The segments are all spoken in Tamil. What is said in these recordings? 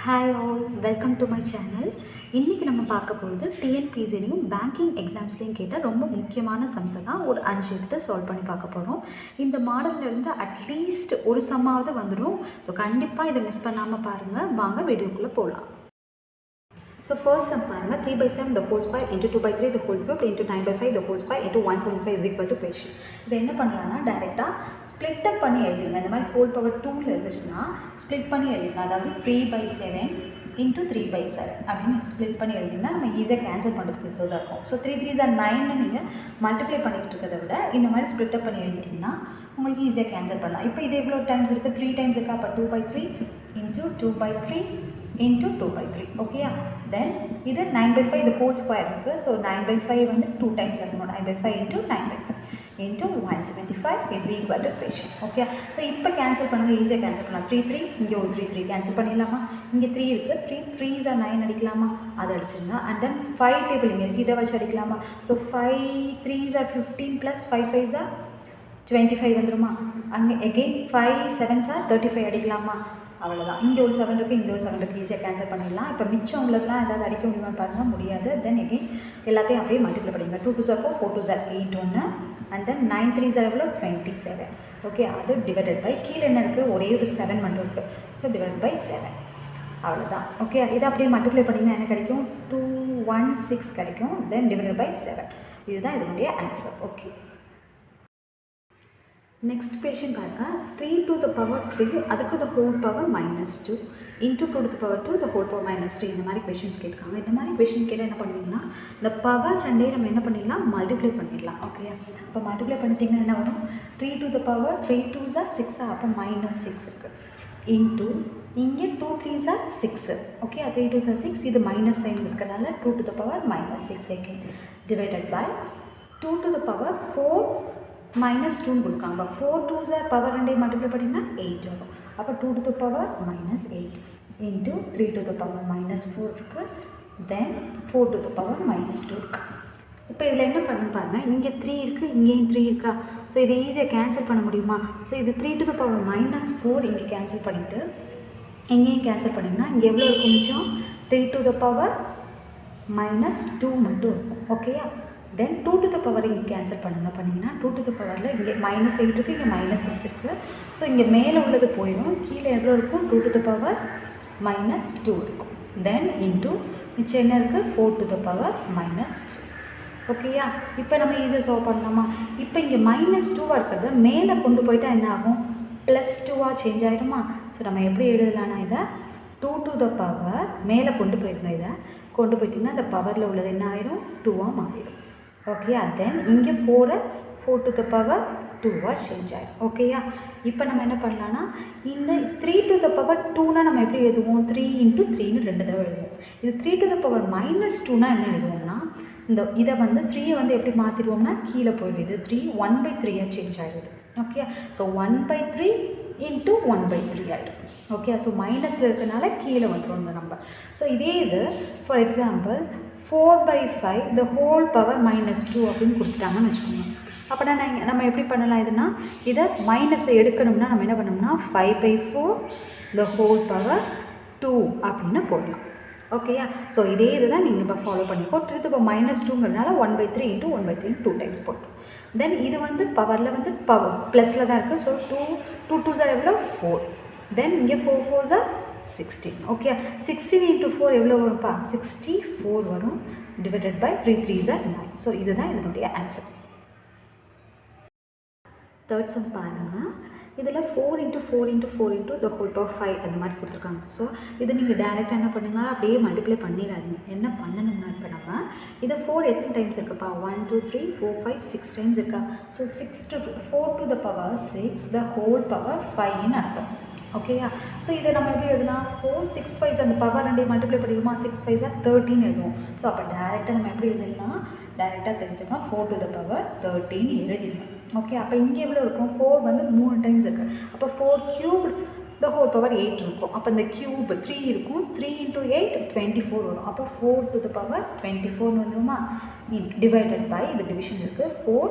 Hi all, welcome to my channel. இன்றைக்கி நம்ம பார்க்க போகிறது டிஎன்பிஎஸ்சிலையும் பேங்கிங் எக்ஸாம்ஸ்லையும் கேட்டால் ரொம்ப முக்கியமான சம்ஸை தான் ஒரு 5 எடுத்து சால்வ் பண்ணி பார்க்க போகிறோம். இந்த மாடல்லேருந்து அட்லீஸ்ட் ஒரு சம்மாவது வந்துடும். ஸோ கண்டிப்பாக இதை மிஸ் பண்ணாமல் பாருங்கள். வாங்க வீடியோக்குள்ளே போகலாம். So first sum பாருங்க 3 by 7 the whole square into 2 by 3 the whole cube into 9 by 5 the whole square into 175 is equal to question. இது என்ன பண்ணலாம்னா டைரெக்டாக ஸ்ப்ளிட் அப் பண்ணி எழுதிருங்க. இந்த மாதிரி ஹோல் பவர் 2ல இருந்துச்சுன்னா ஸ்ப்ளிட் பண்ணி எழுதிருங்க. அதாவது 3 by 7 into 3 by 7 அப்படின்னு ஸ்ப்ளிட் பண்ணி எழுதிங்கன்னா நம்ம ஈஸியாக கேன்சல் பண்ணுறதுக்கு யூஸ்ஃபுல்லாக இருக்கும். ஸோ 3 3s are 9ன்னு நீங்கள் மல்டிப்ளை பண்ணிக்கிட்டு இருக்கிறத விட இந்த மாதிரி ஸ்ப்ளிட் அப் பண்ணி எழுதிட்டிங்கன்னா உங்களுக்கு ஈஸியாக கேன்சல் பண்ணலாம். இப்போ இது எவ்வளோ டைம்ஸ் இருக்குது? 3 டைம்ஸ் இருக்கா? அப்போ 2 by 3 into 2 by 3 into 2 by 3. Okay, தென் இது 9 by 5 the whole square இருக்குது. ஸோ 9 by 5 வந்து 2 டைம்ஸ் இருக்கணும். 9 by 5 into 9 by 5 into 175 is equal to question. Okay, so இப்போ கேன்சல் பண்ணுங்கள். ஈஸியாக கேன்சல் பண்ணலாம். 3 3 இங்கே ஒரு 3 3 கேன்சல் பண்ணிடலாமா? இங்கே 3 இருக்குது. 3 3s are 9 அடிக்கலாமா? அதை அடிச்சிருங்க. அண்ட் தென் 5 டேபிள் இங்கே இருக்குது. இதை வச்சு அடிக்கலாமா? So 5 3s are 15 plus 5 5s are 25 வந்துடுமா? அங்கே எகெயின் 5 7s are 35 அடிக்கலாமா? அவ்வளோதான். இங்கே ஒரு 7 இருக்குது, இங்கே ஒரு 7 இருக்குது. ஈஸியாக கேன்சல் பண்ணிடலாம். இப்போ மிச்சம் உள்ளதுலாம் ஏதாவது அடிக்க முடியுமான்னு பாருங்கள். முடியாது. தென் எகெயின் எல்லாத்தையும் அப்படியே மல்டிப்ளை பண்ணிங்க. 2 2s are 4 4 2s are 8 ஒன்று அண்ட் தென் 9 3s are எவ்வளோ 27. ஓகே, அது டிவைடட் பை கீழே என்ன இருக்குது? ஒரே ஒரு 7 மட்டும் இருக்குது. ஸோ டிவைட் பை 7 அவ்வளோதான். ஓகே, இதை அப்படியே மல்டிப்ளை பண்ணிங்கன்னா என்ன கிடைக்கும்? 216 கிடைக்கும். Then divided by 7. இதுதான் இதனுடைய ஆன்சர். ஓகே, நெக்ஸ்ட் கொஷின் பாருங்க. 3 to the power 3 அதுக்கு the whole power minus 2 into 2 to the power 2 the whole power minus 3 இந்த மாதிரி கொஷின்ஸ் கேட்காங்க. இந்த மாதிரி கொஷின் கேட்டால் என்ன பண்ணுவீங்கன்னா இந்த பவர் ரெண்டையும் நம்ம என்ன பண்ணிடலாம்? மல்டிப்ளை பண்ணிடலாம். ஓகே, இப்போ மல்டிப்ளை பண்ணிட்டீங்கன்னா என்ன வரும்? 3 to the power 3 2s are 6 அப்போ மைனஸ் 6 இருக்குது. இன்ட்டு இங்கே 2 3s are 6. Okay, 3 2s are 6. இது மைனஸ் சைன் இருக்கிறதுனால 2 to the power minus 6 again divided by 2 to the power 4 minus 2 கொடுக்காங்க. 4 2s are பவர் ரெண்டையும் மல்டிப்ளை பண்ணிங்கன்னா 8 வரும். அப்போ 2 to the power minus 8 into 3 to the power minus 4 இருக்குது. தென் 4 to the power minus 2 இருக்குது. இப்போ இதில் என்ன பண்ணணும் பாருங்கள். இங்கே 3 இருக்குது, இங்கேயும் 3 இருக்கா? ஸோ இதை ஈஸியாக கேன்சல் பண்ண முடியுமா? ஸோ இது 3 to the power minus 4 இங்கே கேன்சல் பண்ணிவிட்டு எங்கேயும் கேன்சல் பண்ணிங்கன்னா இங்கே எவ்வளோ இருக்கும் மிச்சம்? 3 to the power minus 2 மட்டும் இருக்கும். ஓகேயா? தென் 2 to the power இங்கே கேன்சல் பண்ணிங்கன்னா 2 to the powerல இங்கே மைனஸ் 8 இருக்குது, இங்கே மைனஸ் 6 இருக்குது. ஸோ இங்கே மேலே உள்ளது போயிடும். கீழே எவ்வளோ இருக்கும்? 2 to the power minus 2 இருக்கும். தென் இன்ட்டு மிச்சம் என்ன இருக்குது? 4 to the power minus 2. ஓகேயா? இப்போ நம்ம ஈஸியாக சால்வ் பண்ணலாமா? இப்போ இங்கே மைனஸ் 2வாக இருக்கிறத மேலே கொண்டு போயிட்டா என்ன ஆகும்? ப்ளஸ் 2வாக சேஞ்ச் ஆகிடுமா? ஸோ நம்ம எப்படி எழுதலாம்னா இதை 2 to the power மேலே கொண்டு போயிருங்க. இதை கொண்டு போயிட்டிங்கன்னா இந்த பவரில் உள்ளது என்ன ஆகிடும்? 2வாக மாறிடும். ஓகே, தென் இங்கே 4 to the power 2வாக சேஞ்ச் ஆகிடும். ஓகேயா? இப்போ நம்ம என்ன பண்ணலான்னா இந்த 3 to the power 2னா நம்ம எப்படி எழுதுவோம்? 3 into 3ன்னு 2 தடவை எழுதுவோம். இது 3 to the power minus 2னா என்ன எழுதுவோம்னா இந்த இதை வந்து 3 வந்து எப்படி மாற்றிடுவோம்னா கீழே போயிடும். இது 3 1 by 3யாக சேஞ்ச் ஆகிடுது. Okay, so 1 by 3 into 1 by 3 ஆகிடும். ஓகே, ஸோ மைனஸில் இருக்கிறதுனால கீழே வந்துடும் இந்த நம்பர். ஸோ இதே இது for example 4 by 5 the whole power minus 2 அப்படின்னு கொடுத்துட்டாங்கன்னு வச்சுக்கோங்க. அப்படின்னா நம்ம எப்படி பண்ணலாம்? இதுனா இதை மைனஸை எடுக்கணும்னா நம்ம என்ன பண்ணோம்னா 5 by 4 the whole power 2 அப்படின்னு போடலாம். ஓகேயா? ஸோ இதே இது தான் நீங்கள் இப்போ ஃபாலோ பண்ணிக்கோ. இப்போ மைனஸ் 2ங்கிறதுனால 1 by 3 into 1 by 3 2 டைம்ஸ் போட்டோம். தென் இது வந்து பவரில் வந்து பவர் ப்ளஸில் தான் இருக்குது. ஸோ 2 2s are எவ்வளோ? 4. தென் இங்கே 4 4s are 16. ஓகே, 16 into 4 எவ்வளோ வரும்ப்பா? 64 வரும். Divided by 3 3s are 9. So இதுதான் இதனுடைய ஆன்சர். தேர்ட் சம் பாருங்கள். இதில் 4 into 4 into 4 into the whole power 5 அந்த மாதிரி கொடுத்துருக்காங்க. ஸோ இது நீங்கள் டேரெக்டாக என்ன பண்ணுங்கள்? அப்படியே மல்டிப்ளை பண்ணிடாதீங்க. என்ன பண்ணணும்னா இப்போ நம்ம இதை 4 எத்தனை டைம்ஸ் இருக்குப்பா? 1 2 3 4 5 6 டைம்ஸ் இருக்கா? So 4 to the power 6 the whole power 5ன்னு அர்த்தம். ஓகேயா? ஸோ இதை நம்ம எப்படி எழுதலாம்? 4 6 5s அந்த பவர் ரெண்டையும் மல்டிப்ளை பண்ணிடுமா? 6 5s are 13 எழுதுவோம். ஸோ அப்போ டேரெக்டாக நம்ம எப்படி எழுதலாம்? டேரெக்டாக தெரிஞ்சுக்கலாம் 4 to the power 13 எழுதிடலாம். ஓகே, அப்போ இங்கே எவ்வளோ இருக்கும்? 4 வந்து 3 டைம்ஸ் இருக்குது. அப்போ 4 cube the whole power 8 இருக்கும். அப்போ இந்த கியூப் 3 இருக்கும். 3 into 8 24 வரும். அப்போ 4 to the power 24 வந்துருமா? டிவைடட் பை இது டிவிஷன் இருக்குது 4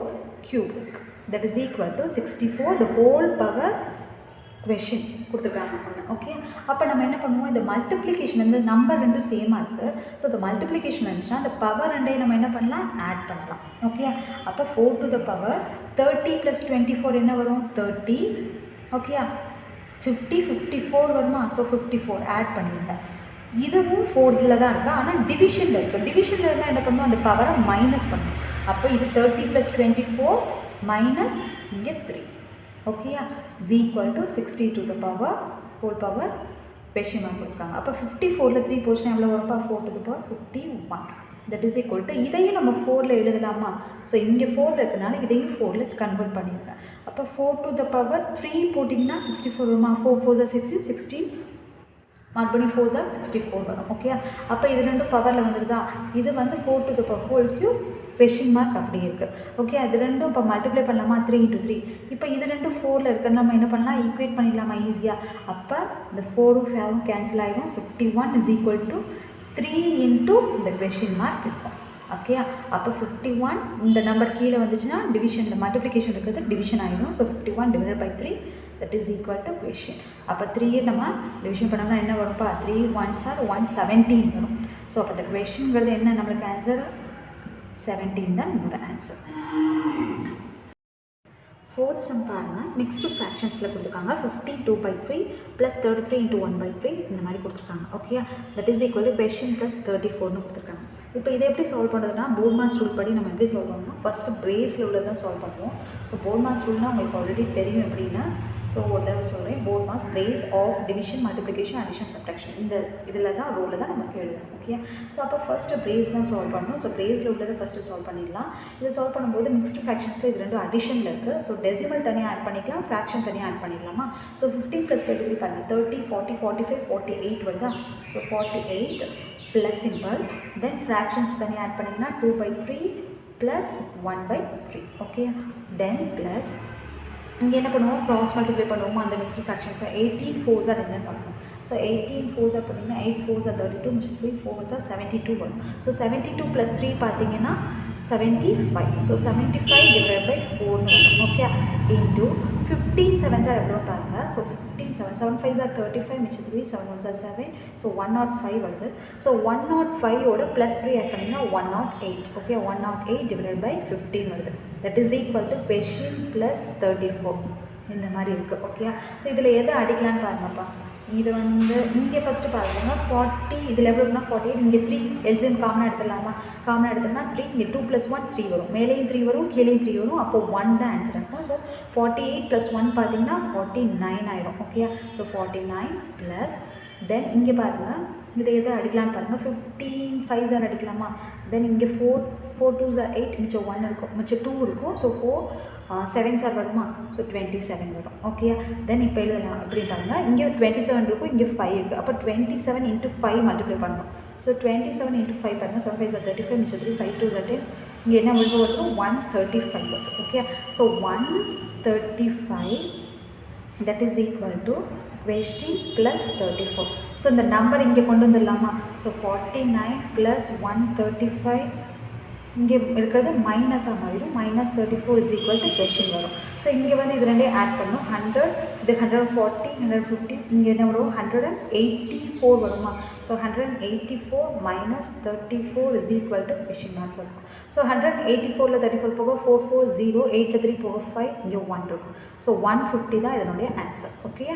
cube இருக்குது. That is equal to 64 the whole power question கொடுத்துருக்காங்க ஒன்று. ஓகே, அப்போ நம்ம என்ன பண்ணுவோம், இந்த மல்டிப்ளிகேஷன் வந்து நம்பர் ரெண்டும் சேமாக இருக்குது. ஸோ இந்த மல்டிப்ளிகேஷன் வந்துச்சுன்னா அந்த பவர் ரெண்டையும் நம்ம என்ன பண்ணலாம், ஆட் பண்ணலாம். ஓகே, அப்போ 4 to the power 30 + 24 என்ன வரும், 30. ஓகே, 50 54 வருமா, ஸோ 54 ஆட் பண்ணிடுங்க. இதுவும் 4ல் தான் இருக்குது, ஆனால் டிவிஷனில் இருக்குது. டிவிஷனில் இருந்தால் என்ன பண்ணுவோம், அந்த பவரை மைனஸ் பண்ணும். அப்போ இது 30 + 24 மைனஸ் இங்கே 3. ஓகேயா, z = 60 to the power whole power question mark கொடுத்துருக்காங்க. அப்போ 54ல் 3 போச்சுன்னா எவ்வளோ வரும்ப்பா, 4 to the power 51. That is equal to, இதையும் நம்ம 4ல் எழுதலாமா, ஸோ இங்கே 4ல் இருக்கனால இதையும் 4ல் கன்வெர்ட் பண்ணியிருக்கேன். அப்போ 4 to the power 3 போட்டிங்கன்னா 64 வருமா, 4 4s are 16, 16 மறுபடியும் 4s are 64 வரும். ஓகே, அப்போ இது ரெண்டும் பவரில் வந்துடுதா, இது வந்து 4 to the power whole cube question mark அப்படி இருக்குது. ஓகே, அது ரெண்டும் இப்போ மல்டிப்ளை பண்ணலாமா, 3 × 3. இப்போ இது ரெண்டும் 4ல் இருக்கிற நம்ம என்ன பண்ணலாம், ஈக்குவேட் பண்ணிடலாமா ஈஸியாக. அப்போ இந்த 4ம் 5ம் கேன்சல் ஆகிடும். 51 = 3 × இந்த கொஷின் மார்க் இருக்கும். ஓகே, அப்போ 51 இந்த நம்பர் கீழே வந்துச்சுன்னா டிவிஷனில் மல்டிப்ளிகேஷன் இருக்கிறது டிவிஷன் ஆகிடும். So 51 / 3 that is equal to question. அப்போ 3 நம்ம டிவிஷன் பண்ணோம்னா என்ன வரும்ப்பா, 3 1s are 117 வரும். ஸோ அப்போ இந்த கொஷின்ங்கிறது என்ன, நம்மளுக்கு ஆன்சர் 17 தான் என்னோட ஆன்சர். 4th சம் பாருங்கள், மிக்ஸ்டு ஃப்ராக்ஷன்ஸில் கொடுத்துருக்காங்க. 52/3 + 33 × 1/3 இந்த மாதிரி கொடுத்துருக்காங்க. Okay, that is equal to question + 34ன்னு கொடுத்துருக்காங்க. இப்போ இதை எப்படி சால்வ் பண்ணுறதுனா, போர்ட்மாஸ் ரூல் படி நம்ம எப்படி சால்வ் பண்ணணும், ஃபஸ்ட்டு பிரேஸில் உள்ள தான் சால்வ் பண்ணுவோம். ஸோ போர்ட்மாஸ் ரூல்னால் உங்களுக்கு ஆல்ரெடி தெரியும் எப்படின்னா, ஸோ ஒரு தடவை சொல்கிறேன், BODMAS brace of division multiplication addition subtraction இந்த இதில் தான் ரூலில் தான் நமக்கு எழுதணும். ஓகே, ஸோ அப்போ ஃபஸ்ட்டு பிரேஸ் தான் சால்வ் பண்ணணும். ஸோ பிரேஸில் உள்ளதை ஃபஸ்ட்டு சால்வ் பண்ணிடலாம். இதை சால்வ் பண்ணும்போது மிக்ஸ்டு ஃப்ராக்ஷன்ஸில் இது ரெண்டும் அடிஷனில் இருக்குது. ஸோ டெசிமல் தனியாக ஆட் பண்ணிக்கலாம், ஃப்ராக்ஷன் தனியாக ஆட் பண்ணிடலாமா. ஸோ 15 + 33 பாருங்கள், 30 40 45 48 வருதா. ஸோ 48 ப்ளஸ் சிம்பிள், தென் ஃப்ராக்ஷன்ஸ் தனியாக ஆட் பண்ணிங்கன்னா 2/3 + 1/3. ஓகே, தென் ப்ளஸ் இங்கே என்ன பண்ணுவோம், க்ராஸ் மல்டிப்ளை பண்ணுவோமா அந்த மிக்ஸ்டு ஃப்ராக்ஷன்ஸை. 18 4s are என்ன பண்ணணும், ஸோ 18 4s are பண்ணிங்கன்னா 8 4s are 32 மிச்சம் 3 4s are 72 வரும். ஸோ 72 + 3 பார்த்தீங்கன்னா 75. ஸோ 75 / 4ன்னு வரும். ஓகே, இன்ட்டு 15 7s are எவ்வளோ பாருங்கள். ஸோ 15 7 7 5s are 35 மிச்சம் 3 7 1s are 7. ஸோ 105 வருது. ஸோ 105ஓட +3 ஆட் பண்ணிங்கன்னா 108. ஓகே, 108 / 15 வருது. That is equal to question + 34 இந்த மாதிரி இருக்குது. ஓகே, ஸோ இதில் எதை அடிக்கலான்னு பாருங்கப்பா. இது வந்து இங்கே ஃபஸ்ட்டு பாருங்க 40, இதில் எவ்வளோ இருக்குன்னா 48, இங்கே 3 எல்சிஎம் காமனாக எடுத்துடலாமா. காமனாக எடுத்தோம்னா 3, இங்கே 2 + 1 3 வரும், மேலேயும் 3 வரும் கீழேயும் 3 வரும். அப்போது 1 தான் ஆன்சர் இருக்கும். ஸோ 48 + 1 பார்த்தீங்கன்னா 49 ஆயிரும். ஓகே, ஸோ 49 ப்ளஸ் தென் இங்கே பாருங்கள், இதை எதை அடிக்கலான்னு பாருங்கள். 15 5s are அடிக்கலாமா. தென் இங்கே 4 2s are 8 மிச்சம் 1 இருக்கும், மிச்சம் 2 இருக்கும். ஸோ 4 7s are வருமா. ஸோ 27 வரும். ஓகே, தென் இப்போ எழுதலாம் எப்படி பாருங்கள், இங்கே 27 இருக்கும், இங்கே 5 இருக்குது. அப்போ 27 × 5 மல்டிப்ளை பண்ணணும். ஸோ 27 × 5 பாருங்கள், 7 5s are 35 மிச்சம் 3 5 2s are 10. இங்கே என்ன வருது, 135 வருது. Okay, so 135 that is equal to question + 34. So இந்த நம்பர் இங்கே கொண்டு வந்துடலாமா. ஸோ 49 + 135 இங்கே இருக்கிறது மைனஸாக மாறிடும். -34 இஸ் ஈக்குவல் டு கொஷின் வரும். ஸோ இங்கே வந்து இது ரெண்டே ஆட் பண்ணணும். 100 இது 140 150 இங்கே என்ன வரும், 184 வருமா. So 184 - 34 is equal to question mark இருக்கும். ஸோ 184ல் 34 போக 4 4 0, 8ல் 3 போக 5, இங்கே 1 இருக்கும். ஸோ 150 தான் இதனுடைய ஆன்சர். ஓகே,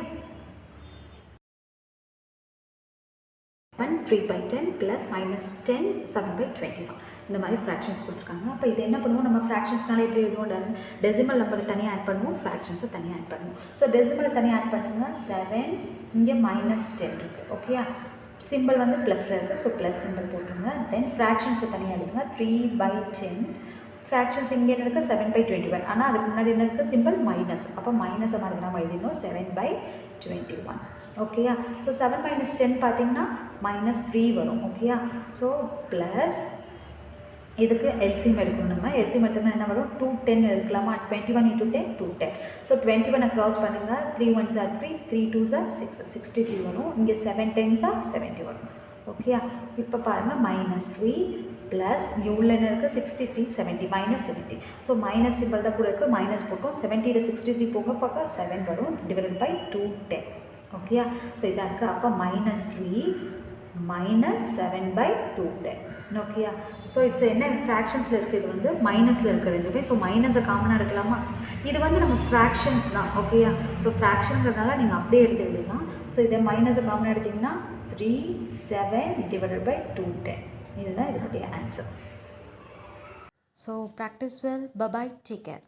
3/10 + -10 7/21 இந்த மாதிரி ஃப்ராக்ஷன்ஸ் கொடுத்துருக்காங்க. அப்போ இது என்ன பண்ணுவோம், நம்ம ஃப்ராக்ஷன்ஸ்னால எப்படி எழுதுவோம், டெசிமல் நம்பரை தனியாக ஆட் பண்ணுவோம், ஃப்ராக்ஷன்ஸை தனியாக ஆட் பண்ணுவோம். ஸோ டெசிமலை தனியாக ஆட் பண்ணுங்க. 7 இங்கே -10 இருக்குது. ஓகே, சிம்பிள் வந்து ப்ளஸில் இருக்குது. ஸோ ப்ளஸ் சிம்பிள் போட்டுருங்க. தென் ஃப்ராக்ஷன்ஸை தனியாக எழுதுங்க. 3/10 ஃப்ராக்ஷன்ஸ் இங்கே என்ன இருக்குது, 7/21. ஆனால் அதுக்கு முன்னாடி என்ன இருக்குது, சிம்பிள் மைனஸ். அப்போ மைனஸை மாதிரி நம்ம எழுதிடணும், 7/21. ஓகேயா. ஸோ 7 - 10 பார்த்தீங்கன்னா -3 வரும். ஓகேயா. ஸோ ப்ளஸ் இதுக்கு எல்சிஎம் எடுக்கணும். நம்ம எல்சிஎம் எடுத்தோம்னா என்ன வரும், 210 எடுக்கலாமா. 21 × 10 210. ஸோ 21 க்ராஸ் பண்ணுங்கள். 3 1s are 3, 3 2s are 6, 63 வரும். இங்கே 7 10s are 70 வரும். ஓகேயா. இப்போ பாருங்கள் -3 ப்ளஸ் இங்கே உள்ள என்ன இருக்குது 63 70 மைனஸ் 70. ஸோ மைனஸ் சிம்பிள் தான் கூட இருக்குது, மைனஸ் போட்டோம். 70 63 போக பார்க்க 7 வரும், டிவைடட் பை 210. ஓகேயா? ஸோ இதாக இருக்குது. அப்போ -3 மைனஸ் 7 பை 210. ஓகேயா? ஸோ இட்ஸ் என்ன ஃப்ராக்ஷன்ஸில் இருக்குது, இது வந்து மைனஸில் இருக்குது ரெண்டுமே. ஸோ மைனஸை காமனாக எடுக்கலாமா? இது வந்து நம்ம ஃப்ராக்ஷன்ஸ் தான். ஓகேயா? ஸோ ஃப்ராக்ஷனுங்கிறதுனால நீங்கள் அப்படியே எடுத்து எழுதலாம். ஸோ இதை மைனஸை காமனாக எடுத்திங்கன்னா 3 7 டிவைடட் பை 210. இதுதான் இதனுடைய answer. So practice well. Bye bye. Take care.